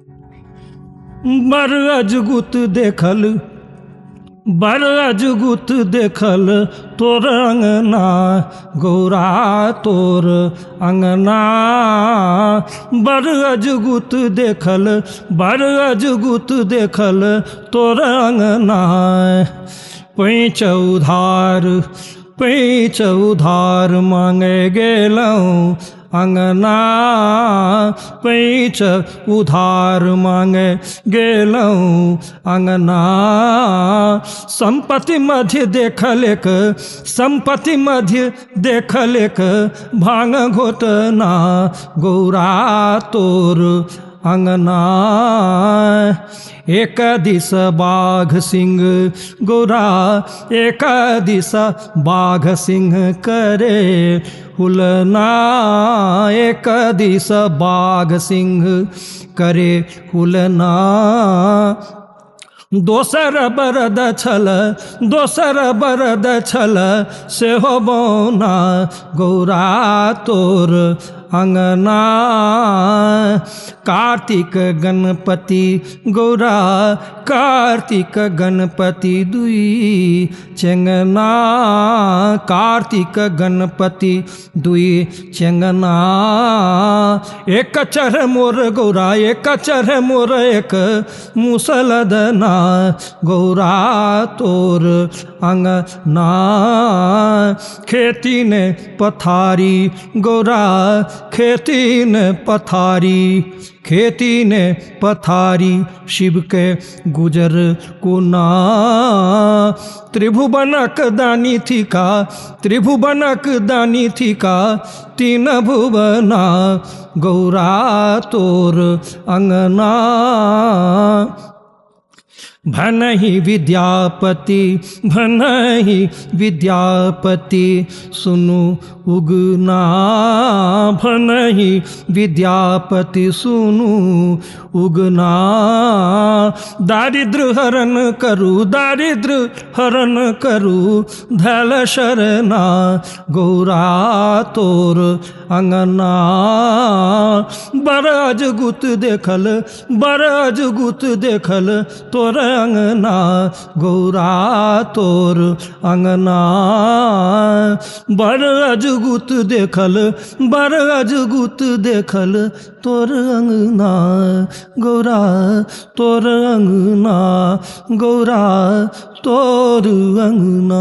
बर अजगुत देखल, बर अजगुत देखल तोर अंगना गौरा तोर अंगना। बर अजगुत देखल, बर अजगुत देखल तोर अंगना। पैंच उधार, पैंच उधार मांगे गेलऊँ अंगना। पैंच उधार मांगे गेलऊँ अंगना। संपत्ति मध्य देखल एक, संपत्ति मध्य देखल एक भांग घोटना गौरा तोर अंगना। एक दिस बाघ सिंह गौरा, एक दिस बाघ सिंह करे हुलना। एक दिस बाघ सिंह करे हुलना। दोसर बरद छल, दोसर बरद छल सेहो बौना गौरा तोर अंगना। कार्तिक गणपति गौरा, कार्तिक गणपति दुई चेंगना। कार्तिक गणपति दुई चेंगना। एक चर मोर गौरा, एक चर मोर एक मुसलदना गौरा तोर अंगना। खेती ने पथारी गौरा, खेती ने पथारी, खेती ने पथारी शिव के गुजर कुना। त्रिभुवनक दानी थी का, त्रिभुवनक दानी थी का तीन भुवना गौरा तोर अंगना। भनहि विद्यापति, भनहि विद्यापति सुनु उगना। भनहि विद्यापति सुनु उगना। दारिद्र हरण करू, दारिद्र हरण करू धल शरणा गौरा तोर अंगना। बर अजगुत देखल, बर अजगुत देखल तोर अंगना गौरा तोर अंगना। बर अजगुत देखल, बर अजगुत देखल तोर अंगना गौरा तोर अंगना, गौरा तोर अंगना।